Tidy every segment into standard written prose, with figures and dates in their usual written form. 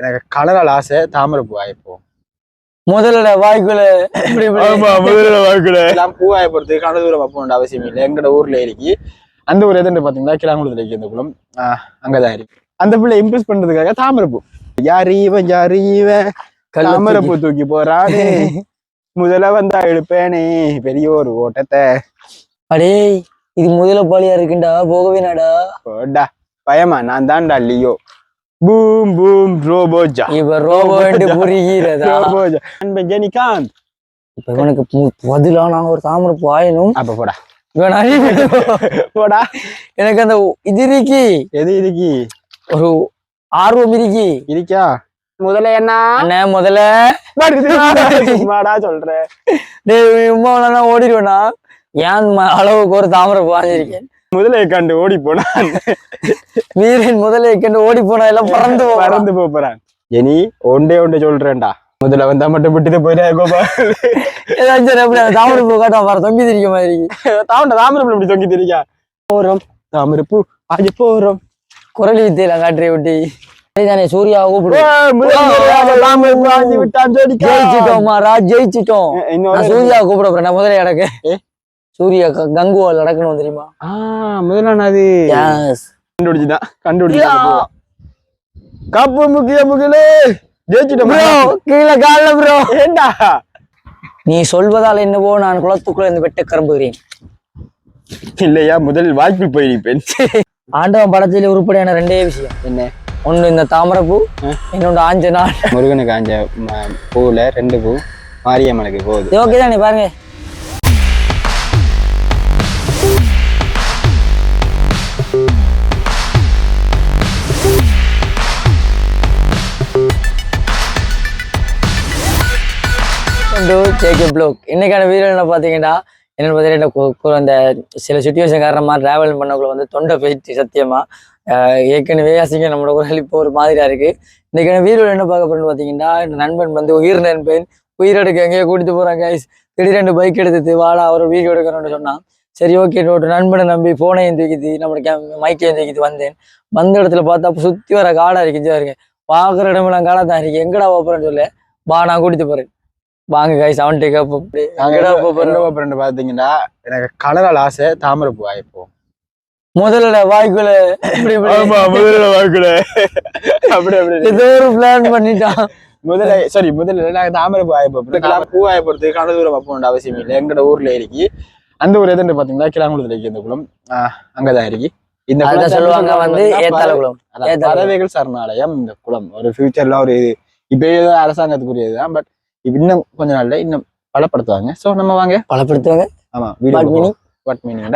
எனக்கு கலரால் ஆசை தாமரைப்பூ ஆயிப்போம். முதல்ல வாய்க்குள்ள எல்லாம் பூ ஆயப்படுறது கன தூரம் வைப்போம் அவசியம் இல்லை. எங்கட ஊர்ல இருக்கு அந்த ஊர் எதுன்னு பாத்தீங்கன்னா கிளாங்குளத்துல இருக்கு. இந்த குளம் அங்கதான் இருக்கு. அந்த பிள்ளை இம்ப்ரெஸ் பண்றதுக்காக தாமரைப்பூ யாரீவன் தாமரைப்பூ தூக்கி போறானே முதல்ல வந்தா எடுப்பேனே பெரிய ஒரு ஓட்டத்தை. அடே இது முதல்ல பாலியா இருக்குண்டா போகவே நாடா போடா பயமா நான் தான்டா லியோ. பூம் பூம் ரோபோஜா இப்ப ரோபோ புரிகிறதா ஜெனிகாந்த். இப்ப இவனுக்கு பதிலா நான் ஒரு தாமரைப்பூ ஆயணும். அப்ப போடா போடா எனக்கு அந்த இது இருக்கு. எது இருக்கு? ஒரு ஆர்வம் இருக்கா? முதல்ல என்ன முதல்ல சொல்றேன் ஓடிடுவேனா ஏன் அளவுக்கு ஒரு தாமரைப்பூ வாங்கியிருக்கேன். முதலை கண்டு ஓடி போனா வீரன் முதலை கண்டு ஓடி போனா எல்லாம் பறந்து போறான். இனி ஒண்டே சொல்றேன்டா முதல்ல வந்தா மட்டும் விட்டுட்டு போயிடா கோபா. ஏதாச்சும் தாமரைப்பூ காட்டும் வர தொங்கி திரிக்க மாதிரி தாமரைப்பூ இப்படி தொங்கி திரிக்கா போறோம். தாமரைப்பூ அது போறோம் குரலி வித்தையில காட்டுறே விட்டி தானே சூர்யா ஜெயிச்சிட்டோம். சூர்யா கூப்பிட போறேன் முதல்ல எனக்கு சூர்யா கங்குவால் நடக்கணும் தெரியுமா? முதல்ல அது கண்டுபிடிச்சுதான் கண்டுபிடிச்சு கப்பு முக்கியலே ஜெயிச்சிட்டோம். கீழே கால ப்ரோ ஏண்டா நீ சொல்வதால் என்னவோ நான் குளத்துக்குள்ள இருந்து வெட்ட கரும்புகிறேன். இல்லையா முதலில் வாய்ப்பில் போயிருப்பேன். ஆண்டவன் படத்திலே உருப்படியான ரெண்டே விஷயம் என்ன? ஒண்ணு இந்த தாமரைப்பூ, இன்னொன்று ஆஞ்ச நாள். முருகனுக்கு ஆஞ்ச பூல 2 பூ மாரியம்மனுக்கு போகுது. ஓகே தானே பாருங்க. இன்னைக்கான வீடியோ என்ன பாத்தீங்கன்னா என்னன்னு பாத்தீங்கன்னா அந்த சில சுச்சுவேஷன் காரணமா டிராவல் பண்ணக்குள்ள வந்து தொண்டை போயிடுச்சு சத்தியமா. ஏற்கனவே அசிங்க நம்மளோட குரல் இப்போ ஒரு மாதிரியா இருக்கு. இன்னைக்கான வீடியோ என்ன பார்க்க போறேன்னு பாத்தீங்கன்னா இந்த நண்பன் வந்து உயிர் நண்பன் உயிரெடுக்க எங்கேயோ கூட்டிட்டு போறாங்க. திடீரெண்டு பைக் எடுத்துட்டு வாடா அவர் வீடியோ எடுக்கணும்னு சொன்னான். சரி ஓகே ஒரு நண்பனை நம்பி போனையும் தூக்கிட்டு நம்மளுக்கு மைக்கையும் தூக்கிட்டு வந்தேன். வந்த இடத்துல பார்த்தா சுத்தி வர காடா இருக்கு இருக்கு பாக்குற இடமெல்லாம் காடா தான் இருக்கு. எங்கடா போறேன்னு சொல்லு வா நான் கூட்டிட்டு போறேன் வாங்க கைஸ். அவன் பாத்தீங்கன்னா எனக்கு கலரால் ஆசை தாமரைப்பூ ஆயிப்போம். முதல்ல வாய்க்குள்ள ஏதோ ஒரு பிளான் பண்ணிட்டான். முதல்ல நாங்க தாமரைப்பூ ஆயப்போம். பூ ஆயப்படுறது கன தூரம் வைப்போம் அவசியம் இல்லை. எங்கட ஊர்ல இருக்கு அந்த ஊர் எதுன்னு பாத்தீங்கன்னா கிளாங்குளத்துல இருக்கு. இந்த குளம் அங்கதான் இருக்கு. இந்த சொல்லுவாங்க வந்து ஏத்தால குளம், பறவைகள் சரணாலயம். இந்த குளம் ஒரு ஃபியூச்சர்ல ஒரு இப்ப அரசாங்கத்துக்குரியதுதான். பட் இன்னும் கொஞ்ச நாள்ல இன்னும் பலப்படுத்துவாங்க. சோ நம்ம வாங்க பலப்படுத்துவாங்க. ஆமா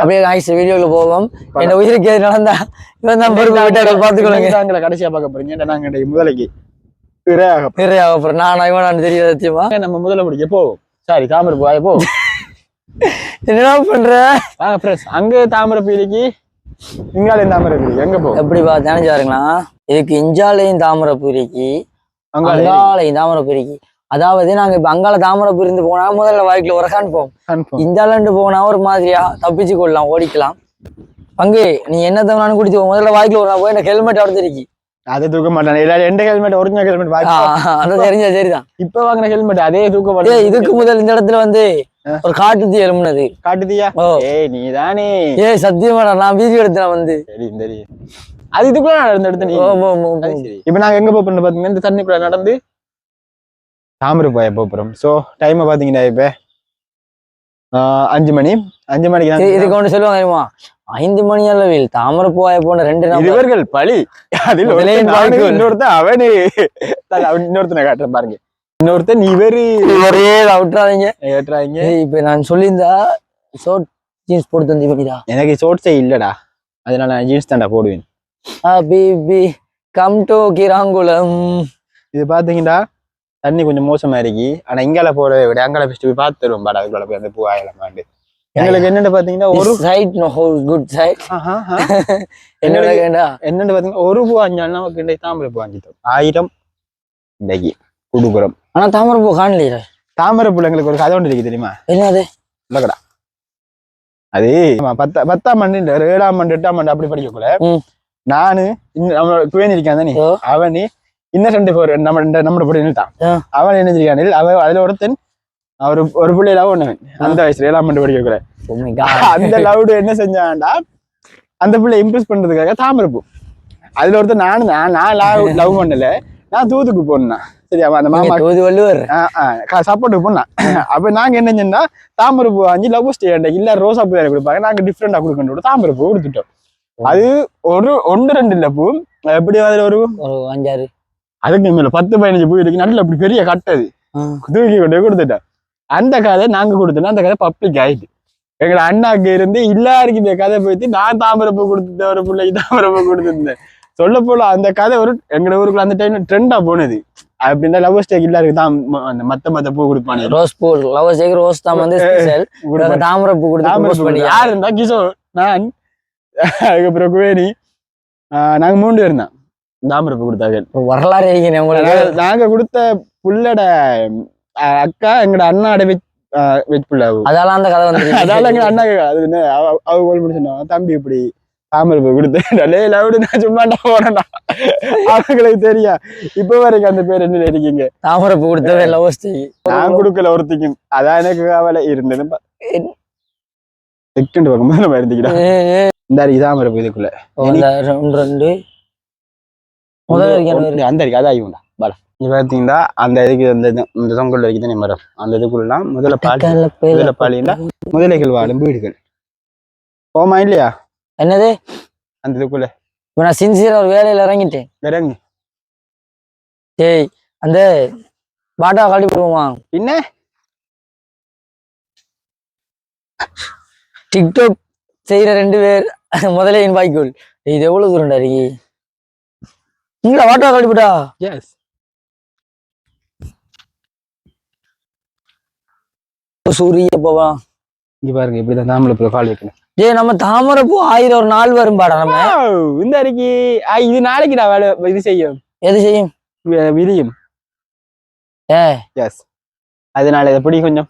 அப்படியே வீடியோல போவோம். என்ன உயிருக்கு எது நடந்தா பாத்துக்கொள்ளுங்க. கடைசியா பார்க்க போறீங்க. நாங்க முதலைக்கு நான் தெரியாது சத்தியமா. நம்ம முதல்ல முடிக்க போவோம். சாரி தாமரைப்பூ ஆய போ. என்ன பண்ற? அங்க தாமரைப்பூ இருக்கு, இங்காலையும் தாமரைப்பூ இருக்கு. எங்க போ எப்படிப்பா நினைச்சாருங்களா? இதுக்கு இஞ்சாலையும் தாமரைப்பூ இருக்கு, அங்காலையும் தாமரைப்பூ இருக்கு. அதாவது நாங்க இப்ப அங்கால தாமரைப்பூ இருந்து போனா முதல்ல வாய்க்குள்ள ஒரு காண்போம். இஞ்சாலண்டு போனா ஒரு மாதிரியா தப்பிச்சு கொள்ளலாம், ஓடிக்கலாம். பங்கு நீ என்ன தவறானு குடிச்சு முதல்ல வாய்க்குள்ள ஒரு போய் எனக்கு ஹெல்மெட் அடுத்திருக்கு. அதை தூக்க மாட்டான். எந்த ஹெல்மெட் ஒரிஜினல் ஹெல்மெட் அது தெரிஞ்சா சரிதான். இப்ப வாங்கின ஹெல்மெட் அதே தூக்க மாட்டேன். இதுக்கு முதல் இந்த இடத்துல வந்து ஒரு காட்டு தீ எழுமுனது. காட்டு தீயா? நீதானே? சத்தியமாடா நான் வீடியோ எடுத்தேன் வந்து. சரி அது இதுக்குள்ள நடந்த இடத்த நீ. இப்ப நாங்க எங்க போறோம் பாத்தீங்கன்னா இந்த தண்ணிக்குள்ள நடந்து தாமரைப்பூ போறோம். சோ டைம் பாத்தீங்கன்னா இப்ப 5 மணி. 5 மணிக்கு இதுக்கு ஒன்று சொல்லுவாங்க தெரியுமா? 5 மணி அளவில் தாமரைப்பூ போன 2 இவர்கள் பழி. அதில் இன்னொருத்தன் அவனு இன்னொருத்தனை காட்டுறேன் பாருங்க. இன்னொருத்தன் இவரு விட்டுறாதீங்க. இப்ப நான் சொல்லியிருந்தா ஷார்ட் ஜீன்ஸ் போட்டு தந்தி பண்ணிடா. எனக்கு ஷார்ட்ஸே இல்லடா, அதனால நான் ஜீன்ஸ் தான்டா போடுவேன். Come to Kirankulam. இது பாத்தீங்கன்னா தண்ணி கொஞ்சம் மோசமா இருக்கு. ஆனா இங்கால போறதை விட அங்கால ஃபர்ஸ்ட் போய் பார்த்து தருவோம். பாடா அதுக்குள்ள போய் அந்த பூ ஆயலமாண்டு எங்களுக்கு என்னன்னு பாத்தீங்கன்னா ஒரு சைட் நோ குட் சைட். என்னன்னு பாத்தீங்கன்னா ஒரு பூ அஞ்சாலும் நமக்கு தாமரைப்பூ வாங்கிட்டோம் 1000 இன்னைக்கு கொடுக்குறோம். ஆனா தாமரைப்பூ காணலையா? தாமரைப்பூ எங்களுக்கு ஒரு கதை ஒன்று இருக்கு தெரியுமா? என்னது? இல்லக்கடா அது 10ஆம் ஆண்டு 7ஆம் ஆண்டு 8ஆம் ஆண்டு அப்படி படிக்கக்குள்ள நானு குவேன் இருக்கான் தானே, அவனு இன்னும் 2 பேர் நம்ம படி நின்றுட்டான். அவன் என்ன செய்யானில் அவன் அதுல ஒருத்தன் ஒரு பிள்ளையில ஒண்ணு அந்த வயசுல 7ஆம் ஆண்டு படிக்கிற அந்த லவுடு என்ன செஞ்சான்டா அந்த பிள்ளை இம்ப்ரெஸ் பண்றதுக்காக தாமரைப்பூ அதுல ஒருத்தர் நான் லவ் பண்ணல நான் தூதுக்கு போனேன். சரி அவன் அந்த மாமா சப்போர்ட்டுக்கு போனான். அப்ப நாங்க என்ன செஞ்சோம்னா தாமரைப்பூ வாங்கி லவ் ஸ்டேண்ட இல்ல ரோசா பூ கொடுப்பாங்க நாங்க டிஃப்ரெண்டா கொடுக்கணும் தாமரைப்பூ கொடுத்துட்டோம். அது 1-2 இல்ல பூ எப்படி அதுல ஒரு 5-6 அதுக்கு மேல 10-15 பூ இருக்கு. நல்ல அப்படி பெரிய கட்டது தூக்கி கொண்டே கொடுத்துட்டோம். அந்த கதை நாங்க கொடுத்தோம். அந்த கதை பப்ளிக் ஆயிட்டு எங்க அண்ணாக்கு இருந்து எல்லாருக்கும் இந்த கதை போயிட்டு நான் தாமரைப்பூ கொடுத்துட்டேன் ஒரு பிள்ளைக்கு தாமரைப்பூ கொடுத்துருந்தேன். சொல்ல போல அந்த கதை ஒரு எங்க ஊருக்குள்ள அந்த டைம்ல ட்ரெண்டா போனது. அப்படின்னா லவ் ஸ்டேக் எல்லாருக்கு தான் அந்த மத்த பூ கொடுப்பானு ரோஸ் பூ லவ் ஸ்டேக் ரோஸ் தான் வந்து ஸ்பெஷல் தாமரைப்பூ கொடுத்து யாரு இருந்தா கிஷோர் நான் அதுக்கப்புறம் குவேணி நாங்க 3 பேர் தான் தாமரைப்பூ கொடுத்தாங்க. வரலாறு நாங்க கொடுத்த புள்ளட அக்கா எங்கட அண்ணாட வெச் புள்ள அதெல்லாம் அந்த கதை வந்து அதால எங்க அண்ணா அது அவ கோல் முடிச்சுனா தம்பி இப்படி தாமரைப்பூ கொடுத்தேன் லவுடு நான் சும்மாண்டா போனேன்டா அவங்களுக்கு தெரியா இப்ப வரைக்கும் அந்த பேர் என்ன இருக்கீங்க தாமரைப்பூ கொடுத்தவே லவ் ஸ்டேக் நான் கொடுக்கல ஒருத்திக்கும் அதான் எனக்கு கவலை இருந்தது. செகண்ட் பக்கம் நம்ம இருந்துக்கிட்டா இந்த தாமரைப்பூ இதுக்குள்ள 2 முதல்ல அந்த இருக்கு அதான் ஆகிண்டா பாலா நீ பார்த்தீங்கன்னா அந்த இதுக்கு இந்த தொங்கல் வரைக்கும் தானே மரம் அந்த இதுக்குள்ளலாம் முதல்ல பாலின்னா முதலைகள் வாழும் வீடுகள் போமா இல்லையா என்னது அந்த இதுக்குள்ள இப்ப நான் சின்சியரா ஒரு வேலையில இறங்கிட்டேன் இறங்கு ஏய் அந்த பாட்டா கழட்டி போடுவோமா என்ன டிக்டாக் செய்யற 2 பேர் முதலையின் வாய்க்குள் இது எவ்வளவு தூரம்டா இருக்கு இங்க வாட்டா கழட்டி போட்டா எஸ் சூரிய போவா இங்க பாருங்க இப்படிதான் தாமரைப்பூ கால் வைக்கணும். ஏய் நம்ம தாமரைப்பூ 1000 ஒரு நாள் வரும் பாடா நம்ம இந்த அன்னைக்கு இது நாளைக்கு நான் வேலை இது செய்யும் எது செய்யும் விரியும் எஸ் அதனால இதை பிடி கொஞ்சம்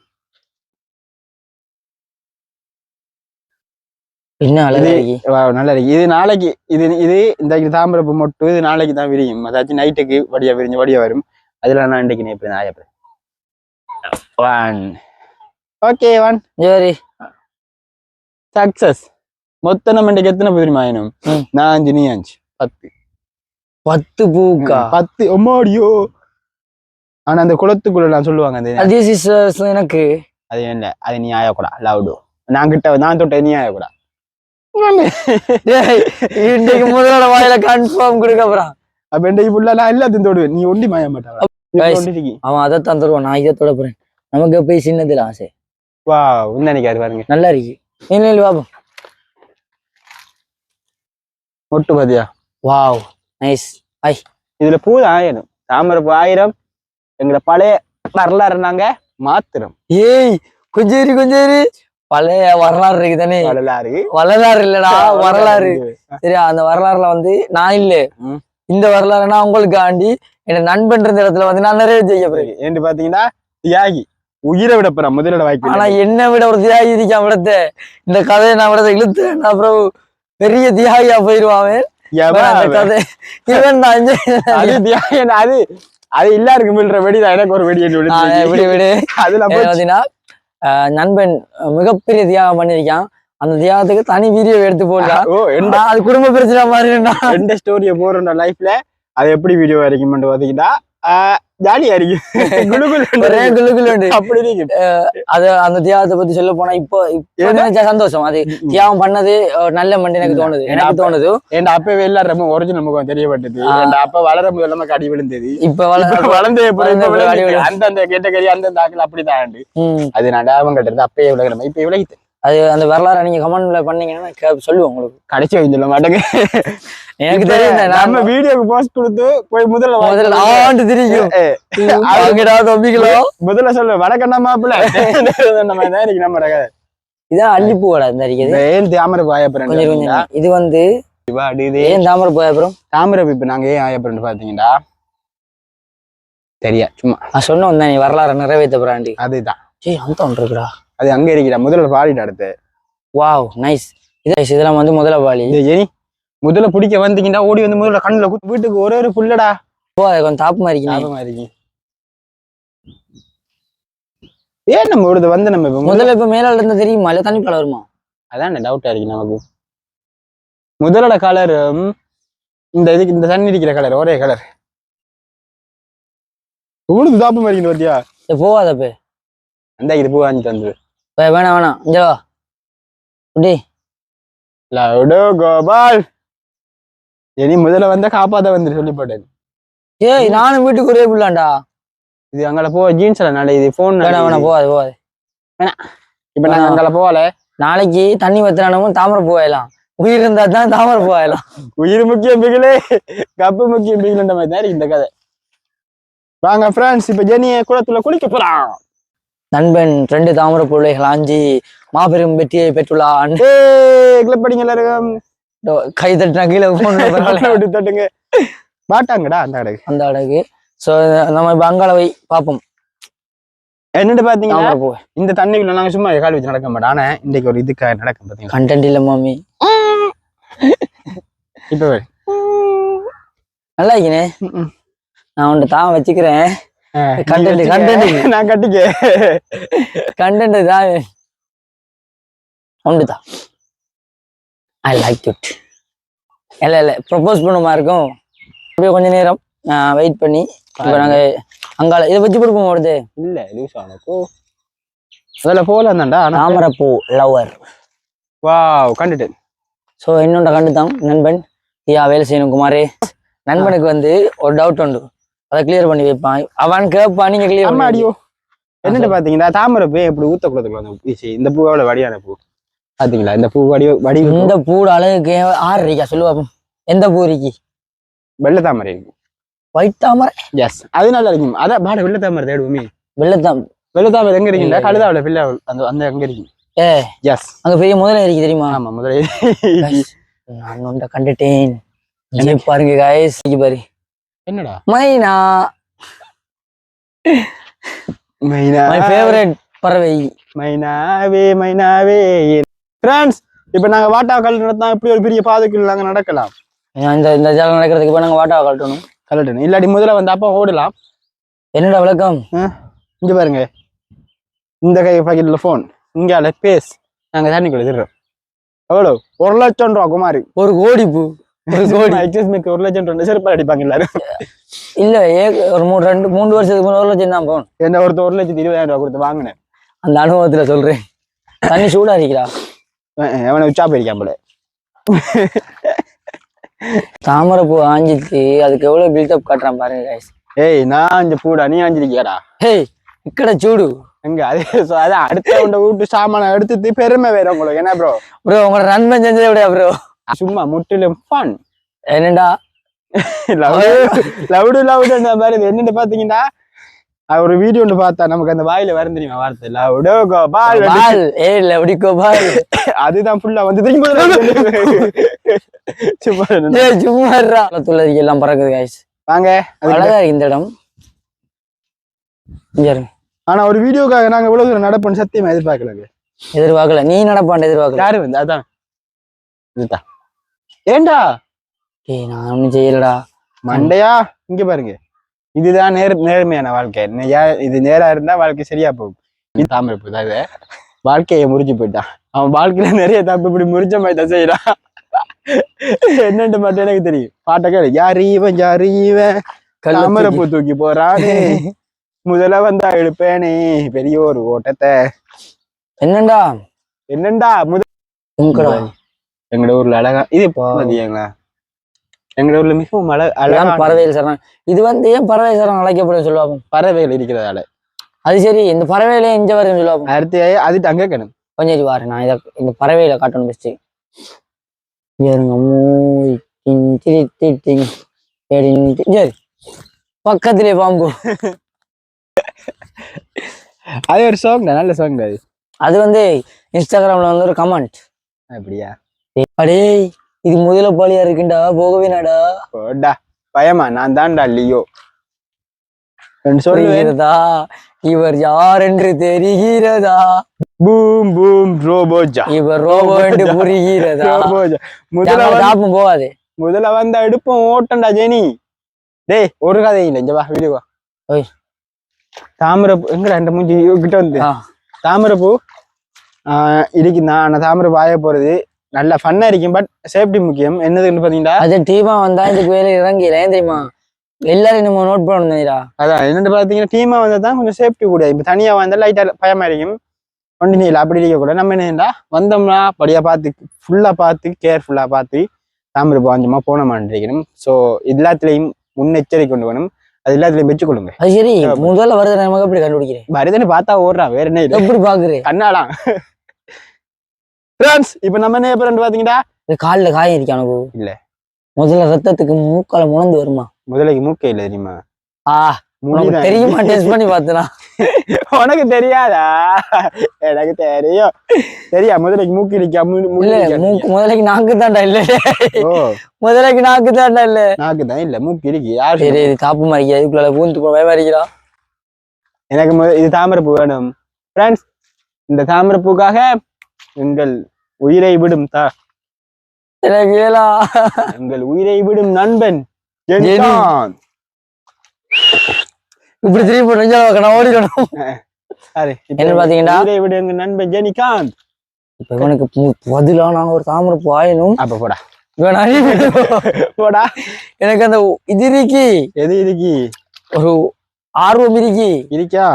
என்ன நல்லா இருக்கு இது நாளைக்கு இது இந்த தாமரைப்பூ மொட்டு இது நாளைக்கு தான் விரியும். அதாச்சும் நைட்டுக்கு வடியா விரிஞ்சு வடியா வரும். அதுல நான் இன்றைக்கு நேற்று ஆயப்பேன் 1 ஓகே 1 சரி சக்சஸ் மொத்தம் நம்ம இன்றைக்கு எத்தனை தெரியுமா ஆயினும் 5 நீ 5 10 பூக்கா 10 ஒம்மாடியோ. ஆனா அந்த குளத்துக்குள்ள நான் சொல்லுவாங்க அது எனக்கு அது என்ன அது நீ ஆயக்கூடா லவுடு நான் தொட்ட நீ ஆயக்கூடா இன்னைக்கு முதலோட வாயில கன்ஃபார்ம் கொடுக்க போறான். அப்ப இன்றைக்கு ஃபுல்லா நான் எல்லாத்தையும் தொடுவேன் நீ ஒண்டி மாய மாட்டான் அவன் அதைத்தான் தருவான் நான் இதை தொட போறேன். நமக்கு போய் சின்னதுல ஆசை வா நினைக்காரு பாருங்க நல்லா இருக்கு இல்லை பாபம் மொட்டு பாத்தியா வாவ் நைஸ் ஐ இதுல பூ 1000 தாமரைப்பூ 1000 எங்களை பழைய வரலாறு நாங்க மாத்திரம். ஏய் கொஞ்சம் பழைய வரலாறு இருக்கு தானே வரலாறு இல்லடா வரலாறு சரியா அந்த வரலாறுல வந்து நான் இல்ல இந்த வரலாறுனா உங்களுக்கு ஆண்டி என் நண்பன் இருந்த இடத்துல வந்து நான் நிறைய செய்ய போறேன். ஏன்னு பாத்தீங்கன்னா தியாகி உயிரை விட போறேன் முதலோட வாய்ப்பு. ஆனா என்ன விட ஒரு தியாகி இருக்கா விடத்த இந்த கதையை நான் விடத்தை இழுத்தேன் அப்புறம் பெரிய தியாகியா போயிருவான் கதை இவன் அது அது எல்லாருக்கும் விழுற வெடிதான் எனக்கு ஒரு வெடி விடு அதுல பாத்தீங்கன்னா நண்பன் மிகப்பெரிய தியாகம் பண்ணிருக்கான். அந்த தியாகத்துக்கு தனி வீடியோ எடுத்து போடலாம். அது குடும்ப பிரச்சனை மாதிரி எந்த ஸ்டோரிய போறோம் லைஃப்ல அது எப்படி வீடியோ வரைக்கும் பாத்தீங்கன்னா ஜாலியா இருக்கு அப்படி இருக்கு. அது அந்த தியாகத்தை பத்தி சொல்ல போனா இப்போ சந்தோஷம் அது தியாகம் பண்ணது நல்ல மண்டி எனக்கு தோணுது என் அப்பவே எல்லாம் ரொம்ப ஒரிஜினல் முகம் தெரியப்பட்டது. அப்ப வளரும் போது நமக்கு அடி விழுந்தது. இப்ப வளர்ந்து அந்த கேட்டகரி அந்த ஆக்கள் அப்படிதான் அது நான் ஞாபகம் கட்டுறது அப்பயே விலகிறோம் இப்ப விலகிட்டு அது அந்த வரலாறு நீங்க கமெண்ட்ல பண்ணீங்கன்னா சொல்லுவோம் உங்களுக்கு கடைசி வைக்க சொல்ல மாட்டேங்க. எனக்கு தெரியும் நம்ம வீடியோக்கு போஸ்ட் கொடுத்து போய் முதல்ல முதல்ல சொல்லு வடக்கண்ணா மாப்பிள்ள நம்ம இதான் அள்ளிப்பூ வடை இந்த ஏன் தாமரை ஆயப்புறம் இது வந்து ஏன் தாமரை ஆயப்புறம் தாமரை இப்ப நாங்க ஏன் ஆயப்புறம் பாத்தீங்கன்னா சரியா சும்மா நான் சொன்னோம் தான் நீ வரலாறு நிறைவேற்ற பிராண்டி அதுதான் சரி அந்த ஒன்று இருக்குடா அது அங்க இருக்கிறா முதல்ல பாலிட்டு அடுத்து வாவ் நைஸ் இதெல்லாம் வந்து முதல்ல பாலி முதல்ல பிடிக்க வந்தீங்கன்னா ஓடி வந்து முதல்ல கண்ணுல வீட்டுக்கு ஒரே ஒரு புள்ளடா போகாத கொஞ்சம் தாப்பமா இருக்கீங்க. ஞாபகமா இருக்கு. ஏன் நம்ம ஒரு வந்து நம்ம முதல்ல இப்ப மேலால இருந்தா தெரியுமா இல்ல தண்ணி பழம் வருமா? அதான் டவுட்டா இருக்கு நமக்கு. முதலோட கலரும் இந்த இதுக்கு இந்த தண்ணி இருக்கிற கலர் ஒரே கலர். உங்களுக்கு தாப்பமா இருக்கு பாத்தியா? போகாத பே அந்த இது பூ வாங்கிட்டு வந்து வேணாம் வேணாம் இங்க வா குட்டி. லவுடோ கோபால் இனி முதல்ல வந்தா காப்பாத்த வந்து சொல்லி போட்டேன். ஏய் நானும் வீட்டுக்கு ஒரே பிள்ளாண்டா. இது அங்கே போ ஜீன்ஸ்ல நாளை இது போன் வேணாம் வேணாம் போகாது போகாது. இப்ப நாங்க அங்கே போகல. நாளைக்கு தண்ணி வத்துறானவும் தாமரை போயிடலாம். உயிர் இருந்தா தான் தாமரை போயிடலாம். உயிர் முக்கியம் பிகிலே கப்பு முக்கியம் பிகிலன்ற மாதிரி தான் இருக்கு இந்த கதை. வாங்க ஃப்ரெண்ட்ஸ் இப்ப ஜெனிய குளத்துல குளிக்க போறான். நண்பன் 2 தாமரை பிள்ளைகள் ஆஞ்சி மாபெரும் வெற்றியை பெற்றுள்ளான். கிளப் படிங்க எல்லாரும். கை தட்டினா கீழே விட்டு தட்டுங்க. பாட்டாங்கடா அந்த அடகு அந்த அடகு. சோ நம்ம இப்ப அங்கால போய் பார்ப்போம். என்னட்டு பாத்தீங்கன்னா இந்த தண்ணிக்குள்ள நாங்க சும்மா கால் வச்சு நடக்க மாட்டோம். ஆனா இன்னைக்கு ஒரு இதுக்காக நடக்கும் பாத்தீங்கன்னா கண்டென்ட் இல்ல மாமி. இப்ப நல்லா இருக்கீனே. நான் உன்னை தான் வச்சுக்கிறேன். கண்டென்ட் கண்டென்ட் நான் கட்டிக்க கண்டென்ட் தான் ஒன்றுதான். I like it. இல்ல இல்ல ப்ரொபோஸ் பண்ணுமா இருக்கும். அப்படியே கொஞ்ச நேரம் வெயிட் பண்ணி இப்ப நாங்க அங்கால இதை வச்சு கொடுப்போம். வருது இல்ல லூசானோ அதில் போகலாம் தான்டா. தாமரைப்பூ லவர். வாவ் கண்டுட்டேன். ஸோ இன்னொன்ற கண்டுதான் நண்பன் வேலை செய்யணும் குமாரே. நண்பனுக்கு வந்து ஒரு டவுட் உண்டு, அதை கிளியர் பண்ணி வைப்பான். அவன் கேட்பான், நீங்க கிளியர் பண்ணி. அடியோ என்னட்டு பாத்தீங்கன்னா தாமரை பூ எப்படி ஊத்த குளத்துக்குள்ள இந்த பூவோட வடியான பூ பாத்தீங்களா? இந்த பூ வடி இந்த பூட அழகுக்கு 6 இருக்கா சொல்லுவாப்போம். எந்த பூ இருக்கு? வெள்ளை தாமரை இருக்கு. ஒயிட் தாமரை எஸ் அது நல்லா இருக்கும். அதான் பாட வெள்ளை தாமரை தேடுவோமே. வெள்ளை தாமரை எங்க இருக்குங்களா? கழுதாவில பிள்ளை அந்த அந்த அங்க இருக்கு. எஸ் அங்க பெரிய முதல்ல இருக்கு தெரியுமா? ஆமா முதல்ல நான் ஒன்றை கண்டுட்டேன். பாருங்க காய்ஸ் பாரு. என்னடா மைனா மைனா மை ஃபேவரட் பறவை. மைனாவே மைனாவே. ஃப்ரெண்ட்ஸ் இப்ப நாங்க வாட்டா கல் நடத்தா இப்படி ஒரு பெரிய பாதைக்குள்ள நாங்க நடக்கலாம். இந்த இந்த ஜாலம் நடக்கிறதுக்கு இப்ப நாங்க வாட்டா கழட்டணும். கலட்டணும் இல்லாட்டி முதல்ல வந்து அப்பா ஓடலாம். என்னடா விளக்கம்? இங்க பாருங்க, இந்த கை பாக்கெட்ல போன், இங்கால பேஸ். நாங்க தண்ணிக்குள்ள திடுறோம். எவ்வளோ? 1 லட்சம் ரூபா குமாரி. 1 கோடி பூ. 1 கோடி 1 லட்சம் ரூபா செருப்பா அடிப்பாங்க எல்லாரும். இல்ல ஒரு 3 வருஷத்துக்கு 1 லட்சம் தான் போன். என்ன ஒருத்தர் 1,20,000 ரூபா கொடுத்து வாங்கினேன். அந்த அனுபவத்துல சொல்றேன். தண்ணி சூடா இருக்கா? அவனை உச்சா போயிருக்கான் போல. தாமரை பூ ஆஞ்சிட்டு அதுக்கு எவ்வளவு பில்டப் காட்டுறான் பாருங்க கைஸ். ஏய் நான் ஆஞ்ச பூடா, நீ ஆஞ்சிருக்கியாடா? ஏய் இக்கட சூடு எங்க அதே அதான் அடுத்த உண்ட வீட்டு சாமான எடுத்துட்டு பெருமை வேற உங்களுக்கு. என்ன ப்ரோ? ப்ரோ உங்களோட நண்பன் செஞ்சதை விட ப்ரோ சும்மா முற்றிலும் ஃபன். என்னடா லவுடு மாதிரி என்னன்னு பாத்தீங்கன்னா ஒரு வீடியோ ஒன்று பார்த்தா நமக்கு அந்த வாயில வரும் தெரியுமா வார்த்தை லவுடோ கோபால். லவுடி கோபால் அதுதான் ஃபுல்லா வந்து சும்மா எல்லாம் பறக்குது கைஸ். வாங்க அழகா இருக்கு இந்த இடம். ஆனா ஒரு வீடியோக்காக நாங்க இவ்வளவு தூரம் நடப்போம் சத்தியமா எதிர்பார்க்கல. நீ நடப்பாண்ட எதிர்பார்க்கல. யாரு வந்து அதான் இதுதான். ஏண்டா நான் ஒண்ணும் செய்யலடா மண்டையா. இங்க பாருங்க, இதுதான் நேர்மையான வாழ்க்கை. இது நேரா இருந்தா வாழ்க்கை சரியா போகும். இது தாமரை போகுது வாழ்க்கையை முறிஞ்சு போயிட்டான். அவன் வாழ்க்கையில நிறைய தப்பு இப்படி முறிஞ்ச மாதிரி தான் செய்யறான். என்னன்ட்டு மட்டும் எனக்கு தெரியும். பாட்ட கேளு. யாரீவன் தாமரை பூ தூக்கி போறானே, முதல்ல வந்தா எடுப்பேனே பெரிய ஒரு ஓட்டத்தை. என்னண்டா எங்கட ஊர்ல அழகா இது போங்களா? எங்க ஊர்ல மிகவும் அழகான பறவைகள் சரணம். இது வந்து ஏன் பறவை சரணம் அழைக்கப்படும் சொல்லுவாங்க? பறவைகள் இருக்கிறதால. அது சரி, இந்த பறவையில எங்க வரும் சொல்லுவாங்க. அடுத்து அது அங்க இருக்கணும். கொஞ்சம் வாரு, நான் இதை இந்த பறவையில காட்டணும் பெஸ்ட். பக்கத்திலே பாம்பு. அது ஒரு சாங், நல்ல சாங். அது வந்து இன்ஸ்டாகிராம்ல வந்து ஒரு கமெண்ட். அப்படியா? அடே இது முதல பாலியா இருக்குண்டா, போகவே நாடா. போடா பயமா, நான் தான்டா லியோ. சொல்லுகிறதா இவர் யார் என்று தெரிகிறதா? பூம் பூம் ரோபோஜா. இவர் ரோபோ என்று புரிகிறதா? ரோபோஜா. முதல்ல போகாது. முதல்ல வந்தா எடுப்போம் ஓட்டண்டா ஜெனி. டேய் ஒரு கதையும் இல்லை இங்க வா வீடியோ ஓய் தாமரைப்பூ எங்கடா இந்த மூஞ்சி கிட்ட வந்து தாமரைப்பூ இருக்குண்ணா ஆனா தாமரைப்பூ ஆய போறது நல்லா ஃபன்னா இருக்கும் பட் சேஃப்டி முக்கியம் என்னதுன்னு பாத்தீங்கன்னா அது டீமா வந்தா இதுக்கு வேலை இறங்கல ஏன் தெரியுமா எல்லாரும் நம்ம நோட் பண்ணணும்டா அதான் என்னன்னு பாத்தீங்கன்னா டீமா வந்தா தான் கொஞ்சம் சேஃப்டி கூட இப்ப தனியா வந்தா லைட்டா பயமா இருக்கும் கண்டினியூல அப்படி இருக்க கூட நம்ம என்னடா வந்தோம்னா படியா பார்த்து ஃபுல்லா பார்த்து கேர்ஃபுல்லா பார்த்து தாமரைப்பூ வாஞ்சமா போன மாட்டிருக்கணும் ஸோ எல்லாத்துலயும் முன்னெச்சரிக்கை கொண்டு வேணும் அது எல்லாத்துலயும் வச்சுக்கொள்ளுங்க அது சரி முதல்ல வருது நமக்கு எப்படி கண்டுபிடிக்கிறேன் வருதுன்னு பார்த்தா ஓடுறான் வேற என்ன இல்லை எப்படி பாக்குறேன் கண்ணாலாம் ஃப்ரெண்ட்ஸ் இப்போ நம்ம என்ன எப்ப பாத்தீங்கன்னா காலில் காயம் இருக்கு எனக்கு இல்ல முதல்ல ரத்தத்துக்கு மூக்கால முழந்து வருமா முதலைக்கு மூக்கே இல்லை தெரியுமா உனக்கு தெரியுமா டெஸ்ட் பண்ணி பார்த்தனா உனக்கு தெரியாதா எனக்கு தெரியும் தெரியா முதலைக்கு மூக்கு இருக்கா மூக்கு முதலைக்கு நாக்கு தாண்டா இல்ல முதலைக்கு நாக்கு தாண்டா இல்ல நாக்கு தான் இல்ல மூக்கு இருக்கு யாரு சரி இது காப்பு மாறிக்கா இதுக்குள்ள பூந்து பயமாறிக்கிறான் எனக்கு இது தாமரைப்பூ வேணும் ஃப்ரெண்ட்ஸ் இந்த தாமரைப்பூக்காக எங்கள் உயிரை விடும் எங்கள் உயிரை விடும் நண்பன் இப்படி திரும்பி நான் ஓடிடணும் என்ன பாத்தீங்கன்னா உயிரை விடும் எங்க நண்பன் ஜெனிகாந்த் இப்ப இவனுக்கு பதிலா நான் ஒரு தாமரைப்பூ ஆயணும் அப்ப போடா போடா எனக்கு அந்த இது இருக்கு எது இருக்கு ஒரு ஆர்வம் இருக்கா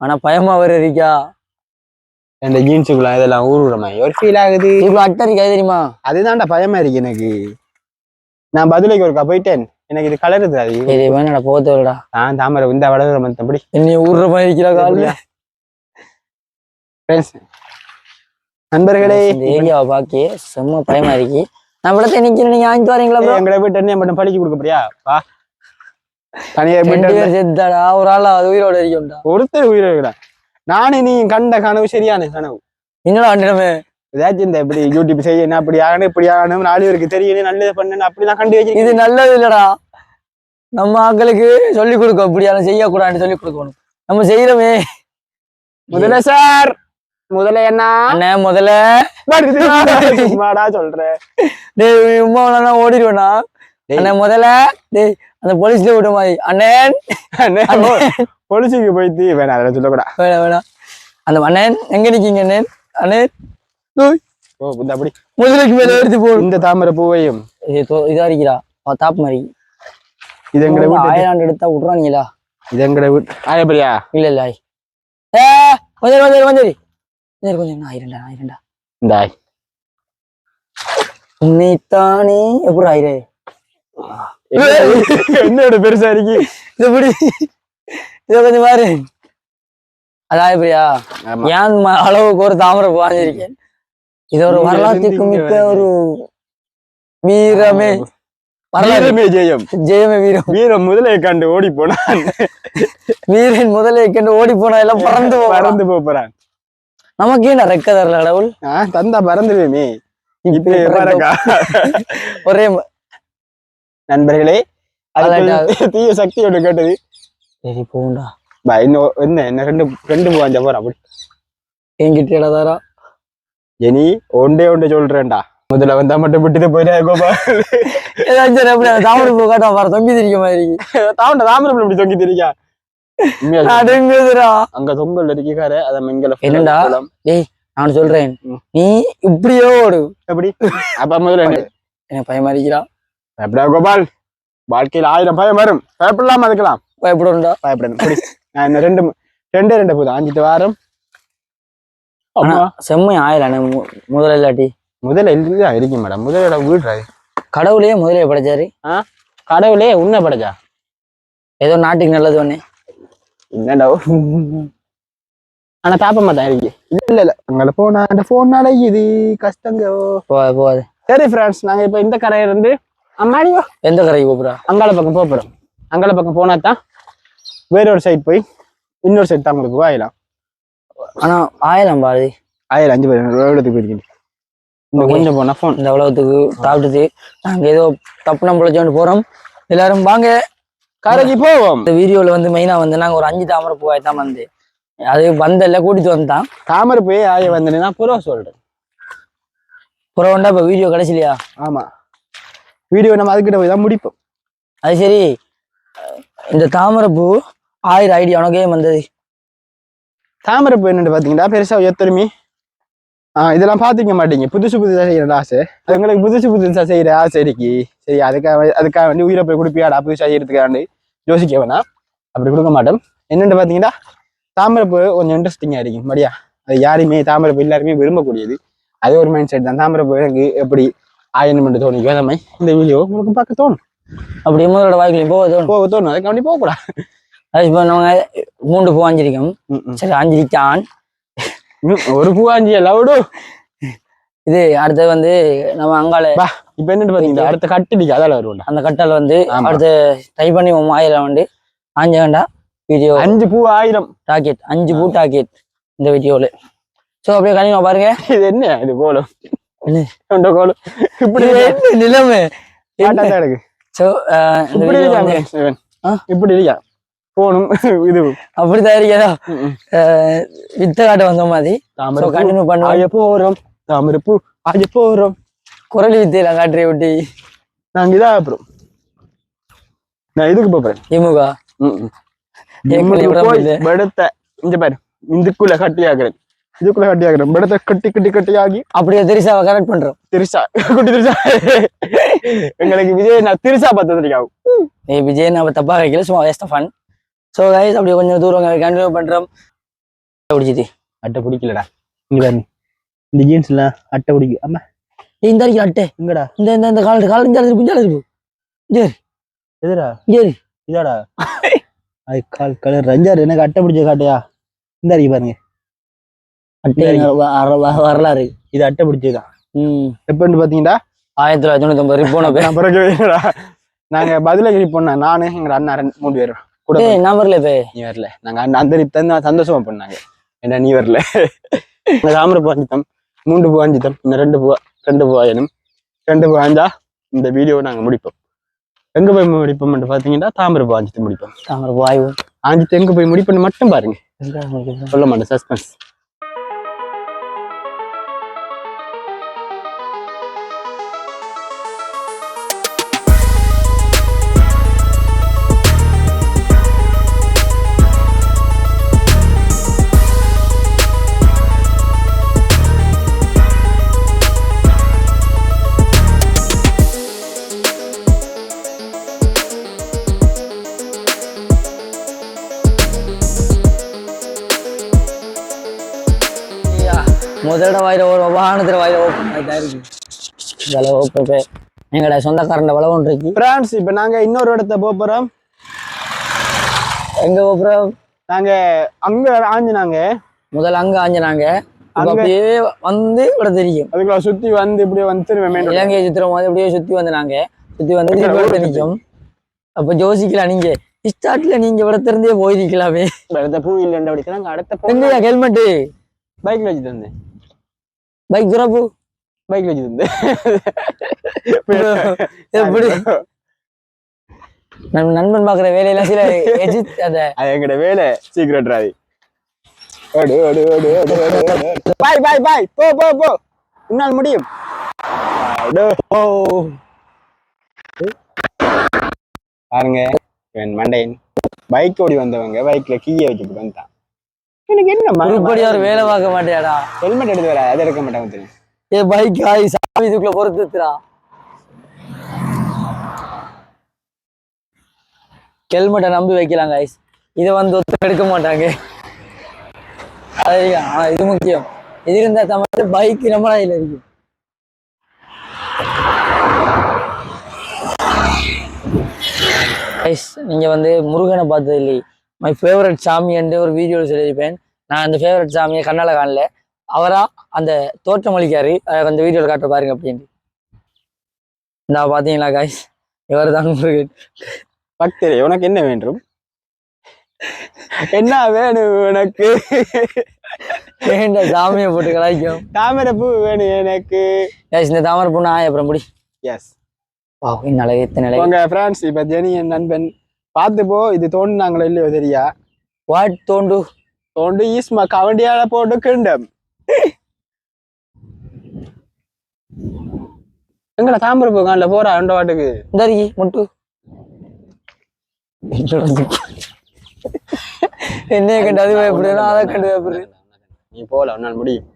ஆனா பயமா வேற இருக்கா இந்த ஜீன்ஸுக்குள்ள இதெல்லாம் ஊருமா ஒரு ஃபீல் ஆகுது இவ்வளவு அட்டை இருக்கா தெரியுமா அதுதான்டா பயமா இருக்கு எனக்கு நான் பதிலைக்கு ஒருக்கா போயிட்டேன் எனக்கு இது கலர் இருக்காது வேணடா போகத்தோடா நான் தாமரை இந்த வளர்ற மத்தபடி என்னை ஊர்ற மாதிரி இருக்கிறா காலையில நண்பர்களே இந்த ஏரியாவை பாக்கி செம்ம பயமா இருக்கு நான் விடத்தை நிக்கிறேன் நீங்க வாங்கிட்டு வரீங்களா எங்களை போயிட்டு என்ன மட்டும் படிச்சு கொடுக்க போறியா வா தனியா செத்தாடா ஒரு ஆள் அது உயிரோட இருக்கும்டா ஒருத்தர் உயிரோட இருக்கிறான் நானே நீ கண்ட கனவு சரியான கனவு என்னடா அண்டமே ஏதாச்சும் இந்த இப்படி யூடியூப் செய்யணும் அப்படி ஆகணும் இப்படி ஆகணும் 4 பேருக்கு தெரியணும் நல்லது பண்ணணும் அப்படிலாம் கண்டு வச்சு இது நல்லது இல்லடா நம்ம ஆக்களுக்கு சொல்லிக் கொடுக்க அப்படியான செய்யக்கூடாதுன்னு சொல்லி கொடுக்கணும் நம்ம செய்யறோமே முதல்ல சார் முதல்ல என்ன முதல்ல சும்மாடா சொல்றேன் டேய் உமா ஓடிடுவேண்ணா அண்ணே முதல்ல டேய் அந்த போலீஸ்ல விட்ட மாதிரி அண்ணன் போலீஸுக்கு போயிட்டு வேணாம் அதெல்லாம் சொல்லக்கூடா வேணாம் அந்த அண்ணன் எங்க நிக்கீங்க அண்ணன் அண்ணன் அப்படி முதலுக்கு மேல எடுத்து போ இந்த தாமரை பூவையும் இதா இருக்கிறா தாப்பு மாதிரி இது எங்கட வீட்டு 1000 எடுத்தா விட்றானீங்களா இது எங்கட வீட்டு ஆயப்படியா இல்ல கொஞ்சம் கொஞ்சம் ஆயிரண்டா இந்த உன்னைத்தானே எப்படி ஆயிரே என்னோட பெருசா இருக்கு இதுபடி இத கொஞ்சம் பாரு அதாயப்பிரியா ஏன் அளவுக்கு ஒரு தாமரை வாங்கியிருக்கேன் இது ஒரு வரலாற்றுக்கு மிக்க ஒரு வீரமே வரலாறுமே ஜெயமே வீரம் முதலை கண்டு ஓடி போனான் வீரன் முதலை கண்டு ஓடி போனா எல்லாம் பறந்து போறான் நமக்கு ஏன் ரெக்க தரல கடவுள் தந்தா பறந்துடுவேமே ஒரே நண்பர்களே தீய சக்தியோட கேட்டது சரி போண்டா இன்னும் என்ன ரெண்டு வாஞ்ச போற அப்படி என்கிட்ட தாரா இனி ஒன்றே சொல்றேன்டா முதல்ல வந்தா மட்டும் விட்டுட்டு போயிட்டா கோபா தாமரை பூ காட்டா வர தொங்கி திரிக்க மாதிரி தாமரை பூ இப்படி தொங்கி திரிக்கா அங்க தொங்கல் இருக்காரு அத மெங்கல என்னடா டேய் நான் சொல்றேன் நீ இப்படியோ ஓடு எப்படி அப்ப முதல்ல என்ன பயமா இருக்கிறா எப்படா கோபால் வாழ்க்கையில 1000 பயம் வரும் பயப்படலாம் அதுக்கலாம் பயப்படும்டா பயப்படணும் நான் இன்னும் ரெண்டு போதும் 5 வாரம் செம்மை ஆயிரம் முதல்ல இல்லாட்டி முதல்ல இல்லையா இருக்கு மேடம் முதலோட வீடுறாரு கடவுளையே முதலைய படைச்சாரு கடவுளே உன்னை படைச்சா ஏதோ நாட்டுக்கு நல்லது ஒண்ணு என்னடா ஆனா தாப்பமா தான் இருக்கு இல்ல அங்கே போனா அந்த போனால இது கஷ்டங்க போகாது சரி ஃப்ரெண்ட்ஸ் நாங்க இப்ப இந்த கரையில இருந்து அம்மாடியோ எந்த கரைக்கு போறா அங்காள பக்கம் போறோம் அங்காள பக்கம் போனா தான் வேற ஒரு சைட் போய் இன்னொரு சைட் தான் உங்களுக்கு ஆயிலாம் ஆனா ஆயிரம் பாரு 5 பேர் எவ்வளவுக்கு போயிருக்கீங்க இன்னும் கொஞ்சம் போனா போன் இந்த உலகத்துக்கு சாப்பிட்டுட்டு நாங்க ஏதோ தப்பு நம்ம போறோம் எல்லாரும் வாங்க கரைக்கு போவோம். இந்த வீடியோல வந்து மெயினா வந்து நாங்க ஒரு 5 தாமரை பூவாய் தான் வந்து அது வந்தல கூட்டிட்டு வந்தான் தாமரை பூவே ஆய வந்தேன்னா புறம் சொல்றேன் புறவண்டா இப்ப வீடியோ கடைசிலையா ஆமா வீடியோ நம்ம அதுக்கிட்ட போய் தான் முடிப்போம். அது சரி இந்த தாமரைப்பூ 1000 ஐடியா உனக்கே வந்தது. தாமரைப்பூ என்னன்னு பாத்தீங்கன்னா பெருசா உயர்த்தருமி இதெல்லாம் பாத்துக்க மாட்டீங்க. புதுசு புதுசா செய்யற ஆசை, எங்களுக்கு புதுசு புதுசா செய்யற ஆசை இருக்கு. சரி, அதுக்காக வேண்டி உயிரை போய் குடிப்பியாடா புதுசா செய்யறதுக்காண்டி யோசிக்க வேணாம், அப்படி கொடுக்க மாட்டோம். என்னென்னு பாத்தீங்கன்னா தாமரைப்பூ கொஞ்சம் இன்ட்ரெஸ்டிங்கா இருக்கும் மடியா. அது யாருமே தாமரைப்பூ எல்லாருமே விரும்பக்கூடியது. அது ஒரு மைண்ட் செட் தான். தாமரைப்பூ எனக்கு எப்படி ஆயனம் தோணிக்கும் அந்த மாதிரி இந்த வீடியோ உங்களுக்கு பார்க்க தோணும். அப்படி எம்மோட வாய்க்குலையும் போக தோணும். அதுக்கு அப்படி போகக்கூடாது. அது இப்போ நம்ம 3 பூ ஆஞ்சிருக்கோம். சரி, ஆஞ்சிருக்கான் ஒரு பூ ஆஞ்சி லவுடு. இது அடுத்து வந்து நம்ம அங்கால இப்ப என்னன்னு பாத்தீங்கன்னா அடுத்த கட்டிடிக்கு அதால வருவோம். அந்த கட்டால் வந்து அடுத்து ட்ரை பண்ணி 1000 வந்து ஆஞ்ச வேண்டா வீடியோ 5 பூ 1000 டார்கெட் 5 பூ டார்கெட் இந்த வீடியோல. சோ அப்படியே கண்டிப்பா பாருங்க. இது என்ன இது கோலம் என்ன கோலம் இப்படி நிலைமை இருக்கு. சோ இப்படி இருக்கா போனும் இது அப்படிதான் இருக்காதா வித்த காட்ட வந்த மாதிரி கண்டினியூ பண்ணுவோம். போறோம் தாமரைப்பூ ஆஜ போறோம் குரலி வித்தையில காட்டுறே விட்டி நாங்க இதா அப்புறம் நான் இதுக்கு போறேன் திமுக படத்தை இந்த பாரு இதுக்குள்ள கட்டியாக்குறேன். இதுக்குள்ள கட்டியாக்குறேன் படத்தை கட்டி கட்டி கட்டியாகி அப்படியே திரிசாவை கரெக்ட் பண்றோம். திரிசா குட்டி திரிசா எங்களுக்கு விஜய் நான் திரிசா பார்த்ததுக்காகும். விஜய் நான் தப்பா வைக்கல, சும்மா waste of fun. So guys அப்படியே கொஞ்சம் தூரம் கண்டினியூ பண்றோம். பிடிச்சிது அட்டை பிடிக்கலடா. இங்க பாருங்க இந்த ஜீன்ஸ்ல அட்டை பிடிக்கும். ஆமா இந்த அட்டை எங்கடா இந்த இந்த இந்த கால் கால் இஞ்சால இருக்கு சரி எதுடா சரி இதாடா அது கால் கலர் ரஞ்சாரு எனக்கு அட்டை பிடிச்ச காட்டையா இந்த அறிக்கை பாருங்க. அட்டை வரலாறு இது அட்டை பிடிச்சதுதான். எப்பன்னு பாத்தீங்கன்னா 1999 போன பிறகு நாங்க பதிலகிரி போனோம். நானு எங்க அண்ணன் 3 பேரும் கூட. நான் வரல இப்ப நீ வரல. நாங்க அந்த சந்தோஷமா பண்ணாங்க. ஏன்னா நீ வரல. தாமரைப்பூ அஞ்சித்தம் 3 பூ அஞ்சித்தம் இன்னும் 2 பூ ஆயணும். 2 பூ ஆஞ்சா இந்த வீடியோ நாங்க முடிப்போம். எங்க போய் முடிப்போம் பாத்தீங்கன்னா தாமரைப்பூ அஞ்சித்து முடிப்போம். தாமரைப்பூ ஆய்வு ஆஞ்சித்து எங்க போய் முடிப்போம்னு மட்டும் பாருங்க. சொல்ல மாட்டேன், சஸ்பென்ஸ். முதல்ல வாயில ஒரு வாகனத்துல வாயில ஓப்பன் இருக்கு. எங்கட சொந்தக்காரண்ட வளவன் இருக்கு. பிரான்ஸ் இப்ப நாங்க இன்னொரு இடத்த போறோம். எங்க போறோம்? நாங்க அங்க ஆஞ்சினாங்க. முதல்ல அங்க ஆஞ்சினாங்க. அப்படியே வந்து ഇവിടെ தெரியும். அதுக்குள்ள சுத்தி வந்து இப்படியே வந்து இலங்கையை சுத்துற மாதிரி அப்படியே சுத்தி வந்தாங்க. சுத்தி வந்து நிற்கும். அப்ப யோசிக்கலாம், நீங்க ஸ்டார்ட்ல நீங்க இடத்துல இருந்தே போயிருக்கலாமே. பூ இல்லைன்னு அப்படின்னா அடுத்த ஹெல்மெட் பைக்ல வச்சுட்டு வந்தேன். பைக் துறப்பு பைக்ல வச்சுட்டு எப்படி நம்ம நண்பன் பாக்குற வேலையெல்லாம் சில எங்கட வேலை சீக்கிரம் ராவி பாய் பாய் பாய் போ போ போ உன்னால் முடியும். பாருங்க மண்டையன் பைக் ஓடி வந்தவங்க பைக்ல கீயை வச்சுட்டு வந்துட்டான். எனக்கு என்ன மறுபடியும் வேலை பார்க்க மாட்டேடா. ஹெல்மெட் எடுத்து வர அதை எடுக்க மாட்டாங்க தெரியும். ஏ பைக் ஆயி சாமி இதுக்குள்ள பொறுத்துறா. ஹெல்மெட்டை நம்பி வைக்கலாம் கைஸ். இதை வந்து எடுக்க மாட்டாங்க. இது முக்கியம். இது இருந்தா தமிழ் பைக் நம்மளா இல்ல இருக்கு. கைஸ் நீங்க வந்து முருகனை பார்த்தது இல்லை. மை ஃபேவரட் சாமி என்று ஒரு வீடியோ சொல்லியிருப்பேன். நான் அந்த ஃபேவரட் சாமியை கண்ணால காணல. அவரா அந்த தோற்றம் அளிக்காரு. அந்த வீடியோவில் காட்ட பாருங்க அப்படின்னு. நான் பார்த்தீங்களா காய்ஸ், இவர் தான் முருகன். பக்தரே உனக்கு என்ன வேண்டும்? என்ன வேணும் உனக்கு? வேண்ட சாமியை போட்டு கலாய்க்கும். தாமரை பூ வேணும் எனக்கு. எஸ் இந்த தாமரை பூ நான் அப்புறம் முடி. எஸ் வா என்னால எத்தனை உங்க ஃப்ரெண்ட்ஸ் இப்ப ஜெனி என் நண்பன் பார்த்து போ. இது தோண்டுனாங்களோ இல்லையோ தெரியா? வாட் தோண்டு? தோண்டு ஈஸ்மா கவண்டியால போட்டு கிண்டம். எங்கட தாமரை பூ காணல போறா ரெண்டு வாட்டுக்கு. இந்த முட்டு என்னைய கண்டு அது பயப்படுறா, அதை கண்டு பயப்படுறேன். நீ போல உன்னால் முடியும்.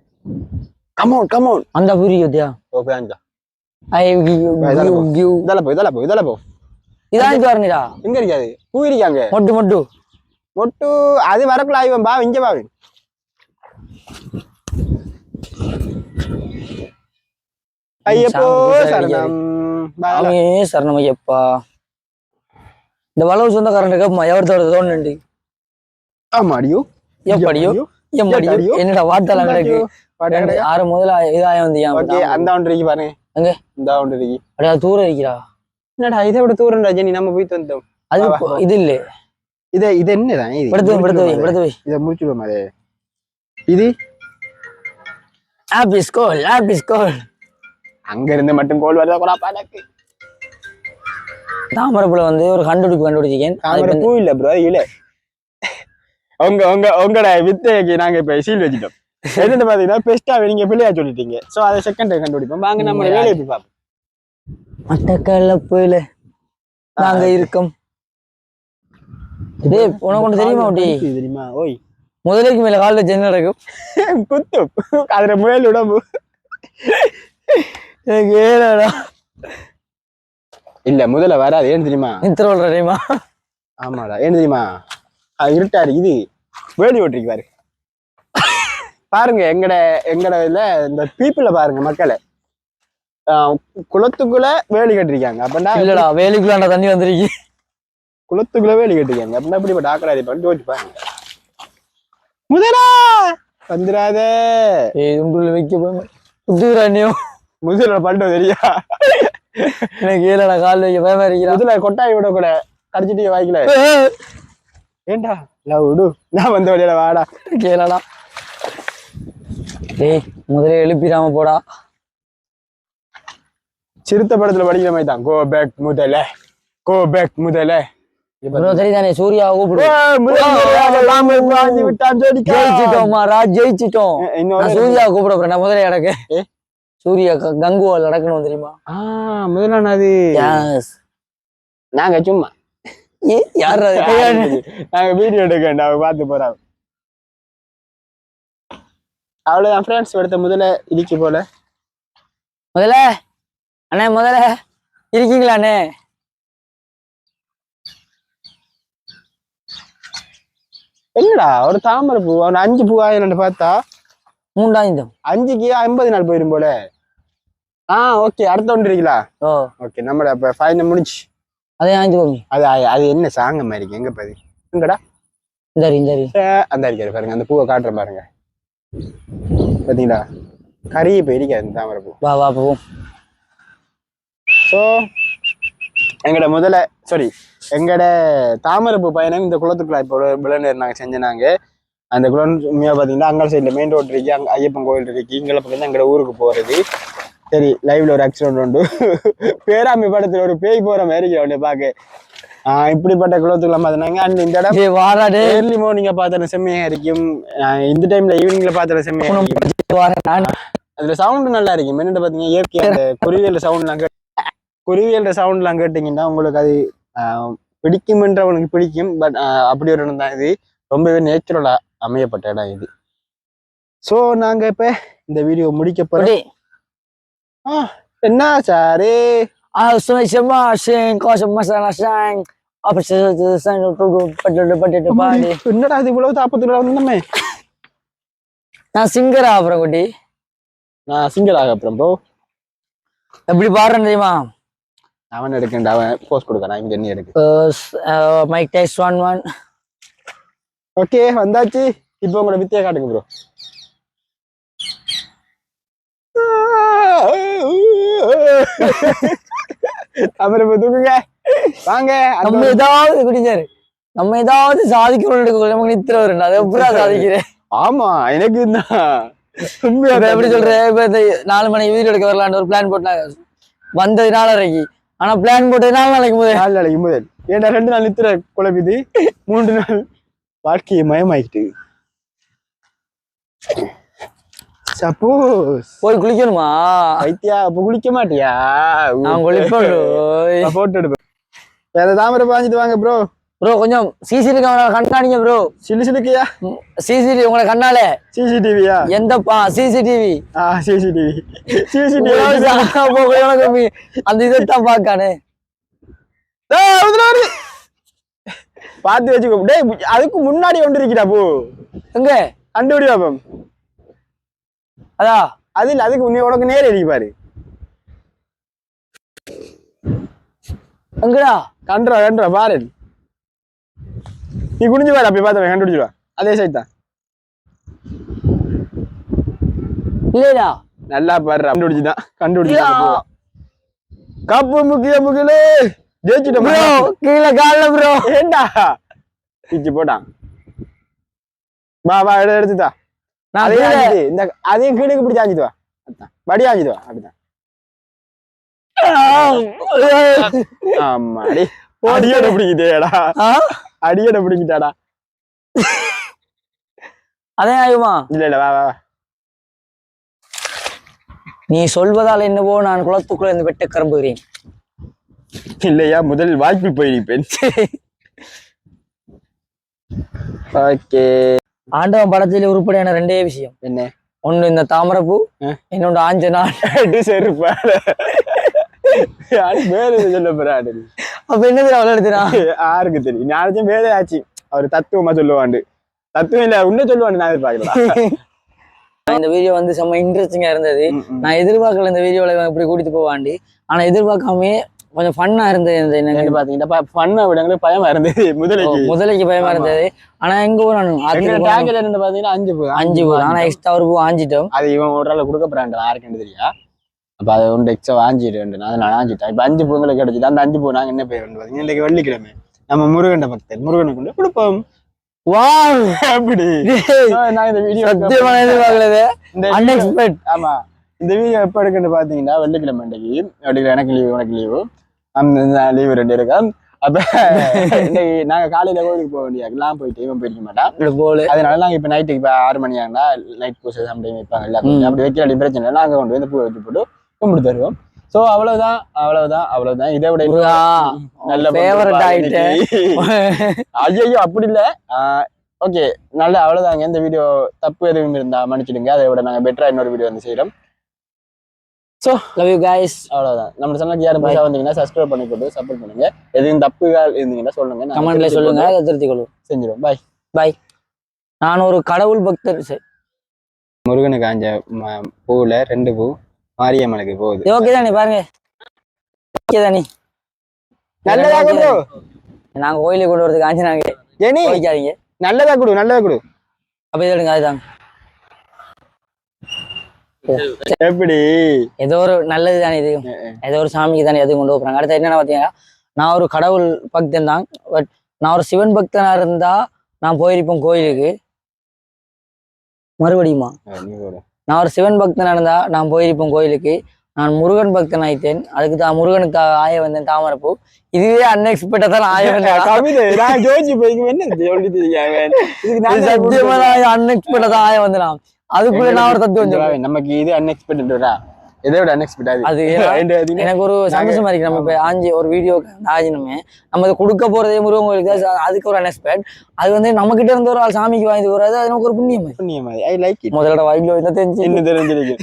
கமோன் அந்த புரி யோத்தியா போயாஞ்சா இதெல்லாம் போ இதான் இது வரணிடா. எங்க இருக்காது பூ இருக்காங்க மொட்டு மொட்டு அது வரக்குள்ள ஆய்வன் பா இங்க பாவி ஐயப்போ சரணம் சரணம் ஐயப்பா. இந்த வளவு சொந்தக்காரன் கேப்பமா எவர்த்தோட தோணுண்டு. ஆமாடியோ எப்படியோ எம்மடியோ என்னடா வார்த்தை கிடக்கு. ஆறு முதல்ல இதாய வந்தியா அந்த ஒன்றைக்கு பாருங்க அங்க இந்த ஒன்றைக்கு அப்படியே தூரம் இருக்கிறா. என்னடா இதை விட தூரம் ரஜினி நம்ம போயிட்டு வந்தோம். அது இது இல்ல இது என்னதான் இதை முடிச்சுடுவோம். அது இது ஆபிஸ்கோல் அங்க இருந்து மட்டும் கோல் வருதா கூட பாடக்கு. தாமரைப்புல வந்து ஒரு கண்டுபிடிச்சிக்கேன். தாமரை பூ இல்ல ப்ரோ இல்ல உங்களோட வித்தைக்கு நாங்க இப்ப சீல் வச்சுட்டோம். என்னன்னு பாத்தீங்கன்னா பெஸ்டா நீங்க பிள்ளையா சொல்லிட்டீங்க. சோ அதை செகண்ட் கண்டுபிடிப்போம். வாங்க நம்ம வேலையை போய் பார்ப்போம். மட்டக்களப்புல நாங்க இருக்கோம். டேய் உனக்கு ஒண்ணு தெரியுமா ஊட்டி? தெரியுமா? ஓய் முதலைக்கு மேல காலில் ஜென் நடக்கும். குத்து அதுல முயல் உடம்பு ஏடா இல்ல முதல்ல வராது. ஏன்னு தெரியுமா? நித்திர வளர தெரியுமா? ஆமாடா ஏன்னு தெரியுமா? இருட்டாரு இது வேலி ஓட்டிருக்கு பாரு. பாருங்க எங்கட இதுல இந்த பீப்புள பாருங்க மக்களை குளத்துக்குள்ள வேலி கட்டிருக்காங்க. அப்படின்னா இல்லடா வேலிக்குள்ளாண்ட தண்ணி வந்துருக்கு. குளத்துக்குள்ள வேலி கட்டிருக்காங்க. அப்படின்னா இப்படி டாக்கடா இருப்பான்னு யோசிச்சு பாருங்க. முதலா வந்துடாத வைக்க புத்துறானியும் முதல பண்டம் தெரியா? எனக்கு ஏழடா கால் வைக்க பயமா இருக்கிறா. முதல கொட்டாய் விட கூட கடிச்சிட்டு வாய்க்கல. ஏண்டா விடு நான் வந்த வழியில வாடா கேளடா. டேய் முதல்ல எழுப்பிடாம போடா. சிறுத்தை படத்துல படிக்கிற மாதிரி தான். கோ பேக் முதல்ல சரிதானே சூர்யா ஜெயிச்சிட்டோம். சூர்யா கூப்பிட போறேன் நான் முதல்ல இடக்கு. சூர்யா கங்குவால் நடக்கணும் தெரியுமா? முதல்ல அது நாங்க சும்மா யாரு நாங்க வீடியோ எடுக்க பார்த்து போறாங்க. அவ்வளவுதான் ஃப்ரெண்ட்ஸ். எடுத்த முதல்ல இடிச்சு போல முதல்ல அண்ணே முதல்ல இருக்கீங்களா அண்ணே? என்னடா ஒரு தாமரை பூ ஒரு 5 பூ ஆயிரம் பார்த்தா 3,000 5க்கு 50 நாள் போயிரும் போல. ஓகே அடுத்த ஒன்று இருக்கீங்களா? ஓகே நம்மள அப்ப ஃபைனல் முடிச்சு அதே 5 கோமி. அது என்ன சாங்க மாதிரி இருக்கு? எங்க பாரு எங்கடா அந்த இருக்காரு பாருங்க. அந்த பூவை காட்டுற பாருங்க. பாத்தீங்களா கறியை போயிருக்காது அந்த தாமரை பூ. வா போவோம். ஸோ எங்கட தாமரைப்பூ பயணம் இந்த குளத்துக்குள்ள இப்போ விளையாடு நாங்கள் செஞ்சனாங்க. அந்த குளம் உண்மையாக பார்த்தீங்கன்னா அங்கே சைடில் மெயின் ரோட் இருக்கு, அங்கே ஐயப்பன் கோயில் இருக்கு. இங்கே பக்கம் எங்களோட ஊருக்கு போகிறது. சரி லைவ்ல ஒரு ஆக்சிடென்ட் உண்டு. பேராமி படத்துல ஒரு பேய் போற மாதிரி அவனை பார்க்க. இப்படிப்பட்ட குளத்துக்குள்ள பார்த்தாங்க. அண்ட் இந்த இடம் ஏர்லி மார்னிங்க பார்த்தால செம்மையா இருக்கும். இந்த டைம்ல ஈவினிங்ல பார்த்தால செம்மையா இருக்கும். அதுல சவுண்ட் நல்லா இருக்கும். என்னட்டு பாத்தீங்க இயற்கை அந்த குருவியல் சவுண்ட்லாம் கேட்டீங்கன்னா உங்களுக்கு அது பிடிக்கும்ன்றவனுக்கு பிடிக்கும். பட் அப்படி ஒரு இடம் தான் இது. ரொம்பவே நேச்சுரலா அமையப்பட்ட இடம் இது. ஸோ நாங்க இப்ப இந்த வீடியோ முடிக்க போறோம். என்ன சாரு என்னடா இது இவ்வளவு தாப்பத்துல வந்தோமே. நான் சிங்கர் ஆகுறேன் குட்டி. நான் சிங்கர் ஆக அப்புறம் ப்ரோ எப்படி பாடுறேன் தெரியுமா? அவன் எடுக்கண்டா, அவன் போஸ்ட் கொடுக்கறான். இங்க என்ன எடுக்கு மைக் டெஸ்ட் 1 1. ஓகே வந்தாச்சு. இப்போ உங்களோட வித்தியா காட்டுங்க ப்ரோ. அப்புறம் தூக்குங்க வாங்க. நம்ம ஏதாவது குடிச்சாரு நம்ம ஏதாவது சாதிக்கணும் நித்திர வரும். அதை எப்படா சாதிக்கிறேன்? ஆமா எனக்கு எப்படி சொல்றேன்? இப்ப இந்த 4 மணிக்கு வீடியோ எடுக்க வரலான்னு ஒரு பிளான் போட்டாங்க. வந்தது 4:30. ஆனா பிளான் போட்டது 4 நாளைக்கு முதல். ஏன்னா 2 நாள் நித்திர குழப்பிது, 3 நாள் வாழ்க்கையை மயமாயிட்டு. சப்போஸ் போய் குளிக்கணுமா? வைத்தியா அப்ப குளிக்க மாட்டியா? நான் குளிப்பேன். போட்டோ எடுப்பேன். வேற தாமரை பாஞ்சிட்டு வாங்க ப்ரோ. ப்ரோ கொஞ்சம் சிசிடிவி கேமரா கண்காணிங்க ப்ரோ. சிலு சிலுக்கியா சிசிடிவி உங்களை கண்ணாலே சிசிடிவியா எந்தப்பா சிசிடிவி சிசிடிவி சிசிடிவி அந்த இதைத்தான் பாக்கானே பாத்து வச்சுக்கோ. டேய் அதுக்கு முன்னாடி கொண்டு இருக்கிறா போ எங்க கண்டுபிடி பாப்போம். அதா அது இல்ல அதுக்கு உனக்கு நேரம் இருக்கு பாரு. எங்கடா கண்டுறா பாரு. நீ குனிஞ்சு பாரு அப்படி பார்த்தவன் கண்டுபிடிச்சிருவா. அதே சைட் தான். இல்லடா நல்லா பாரு கண்டுபிடிச்சுதான் கண்டுபிடிச்சா கப்பு முக்கிய முக்கிலே ஜெயிச்சிட்டோம் ப்ரோ. கீழே கால்ல ப்ரோ. ஏண்டா பிச்சு போட்டான். வா எடுத்துதா. இந்த அதையும் கீழுக்கு பிடிச்சி ஆஞ்சிட்டு வா. படி ஆஞ்சிட்டு வா. அப்படிதான். ஆமா அடி அடியோட பிடிக்கிட்டேடா. அடியோட பிடிக்கிட்டாடா. அதே ஆகுமா? இல்ல வா. நீ சொல்வதால் என்னவோ நான் குளத்துக்குள்ள இருந்து வெட்ட கிளம்புகிறேன். இல்லையா முதல் வாய்ப்பில் போயிருப்பேன். ஓகே. ஆண்டவன் படத்திலே உருப்படியான ரெண்டே விஷயம். என்ன? ஒண்ணு இந்த தாமரைப்பூ, இன்னொன்று ஆஞ்சனா. சொல்ல போறாரு. அப்ப என்னது அவ்வளவு எடுத்துனா யாருக்கு தெரியும்? நாளைக்கும் வேலை ஆச்சு. அவரு தத்துவமா சொல்லுவாண்டு. தத்துவம் இல்ல உன்ன சொல்லுவாண்டு. நான் எதிர்பார்க்கலாம். இந்த வீடியோ வந்து செம்ம இன்ட்ரெஸ்டிங்கா இருந்தது. நான் எதிர்பார்க்கல இந்த வீடியோல இப்படி கூட்டிட்டு போவாண்டி. ஆனா எதிர்பார்க்காமே கொஞ்சம் ஃபன்னா இருந்தது. என்னன்னு பாத்தீங்கன்னா ஃபன்னா விட பயமா இருந்தது. முதலைக்கு பயமா இருந்தது. ஆனா எங்க போறானு பாத்தீங்கன்னா 5 பூ. ஆனா எக்ஸ்ட்ரா ஒரு பூ ஆஞ்சிட்டோம். அது இவன் ஒரு ஆள் கொடுக்க போறான். யாருக்குன்னு தெரியா? அப்ப அதை ஒன்று எக்ஸ்ட்ரா வாஞ்சிட்டு நான் ஆஞ்சிட்டேன். இப்ப 5 பூங்களை கிடைச்சிட்டு அந்த 5 பூ நாங்க என்ன போய் பாத்தீங்கன்னா இன்னைக்கு வெள்ளிக்கிழமை நம்ம முருகண்ட பக்தர் முருகனுக்கு கொண்டு கொடுப்போம். அப்படி நான் இந்த வீடியோ ஆமா இந்த வீடியோ எப்ப எடுக்குன்னு பாத்தீங்கன்னா வெள்ளிக்கிழமை இன்னைக்கு எனக்கு லீவு உனக்கு லீவு லீவு 2 இருக்கும். அப்ப இன்னைக்கு நாங்க காலையில கோயிலுக்கு போக வேண்டிய எல்லாம் போயிட்டு இவன் போயிருக்க மாட்டான். அதனால நாங்க இப்ப நைட்டுக்கு இப்ப 6 மணி ஆனா நைட் பூசை சம்டைம் வைப்பாங்க எல்லாரும். அப்படி வைக்கிற பிரச்சனை இல்லை. நாங்க கொண்டு வந்து பூ வச்சு போட்டு கும்பிட்டு தருவோம். சோ அவ்வளவுதான். இதை விட நல்ல ஐயோ அப்படி இல்ல. ஓகே நல்ல அவ்வளவுதாங்க. இந்த வீடியோ தப்பு எதுவும் இருந்தா மன்னிச்சிடுங்க. அதை விட நாங்க பெட்டரா இன்னொரு வீடியோ வந்து செய்யறோம். So love you guys. அவ்வளவுதான். நம்ம சேனலுக்கு யாரும் புதுசா வந்தீங்கன்னா சப்ஸ்கிரைப் பண்ணி போட்டு சப்போர்ட் பண்ணுங்க. எதுவும் தப்புகள் இருந்தீங்கன்னா சொல்லுங்க. கமெண்ட்ல சொல்லுங்க. அதை திருத்திக் கொள்ளும் செஞ்சிடும். பாய். நான் ஒரு கடவுள் பக்தர். முருகனுக்கு ஆஞ்ச பூல 2 பூ மாரியம்மனுக்கு போகுது. ஓகே தானே பாருங்க. ஓகே தானே நல்லதா கொடு. நாங்க கோயிலுக்கு கொண்டு வரதுக்கு ஆஞ்சினாங்க. ஏனி வைக்காதீங்க. நல்லதா கொடு. அப்ப எடுங்க. அதுதான் எப்படி ஏதோ ஒரு நல்லது தானே. இது ஏதோ ஒரு சாமிக்கு தானே எதுவும் கொண்டு போறாங்க. அடுத்த என்னன்னா பாத்தீங்கன்னா நான் ஒரு கடவுள் பக்தன் தான். பட் நான் ஒரு சிவன் பக்தனா இருந்தா நான் போயிருப்பேன் கோயிலுக்கு. மறுபடியுமா நான் ஒரு சிவன் பக்தனா இருந்தா நான் போயிருப்பேன் கோயிலுக்கு. நான் முருகன் பக்தன் ஆயிட்டேன். அதுக்கு தான் முருகனுக்கு ஆய வந்தேன் தாமரைப்பூ. இதுவே அன்எக்ஸ்பெக்டா தான் ஆய வந்தேன். அன்எக்ஸ்பெக்டா தான் ஆய வந்தேன். அதுக்குள்ள நான் ஒரு தத்துவம் நமக்கு இது அன்எக்ஸ்பெக்டடா. இதை விட அன்எக்ஸ்பெக்டட். அது எனக்கு ஒரு சந்தோஷமா இருக்கு. நம்ம இப்ப ஆஞ்சி ஒரு வீடியோ ஆஞ்சினமே நம்ம இதை கொடுக்க போறதே முருகன் கோயிலுக்கு. அதுக்கு ஒரு அன்எக்ஸ்பெக்ட். அது வந்து நம்ம கிட்ட இருந்து ஒரு ஆள் சாமிக்கு வாங்கி போறது. அது நமக்கு ஒரு புண்ணியம். I like it. முதலோட வாய்ப்பு தெரிஞ்சு தெரிஞ்சிருக்கு.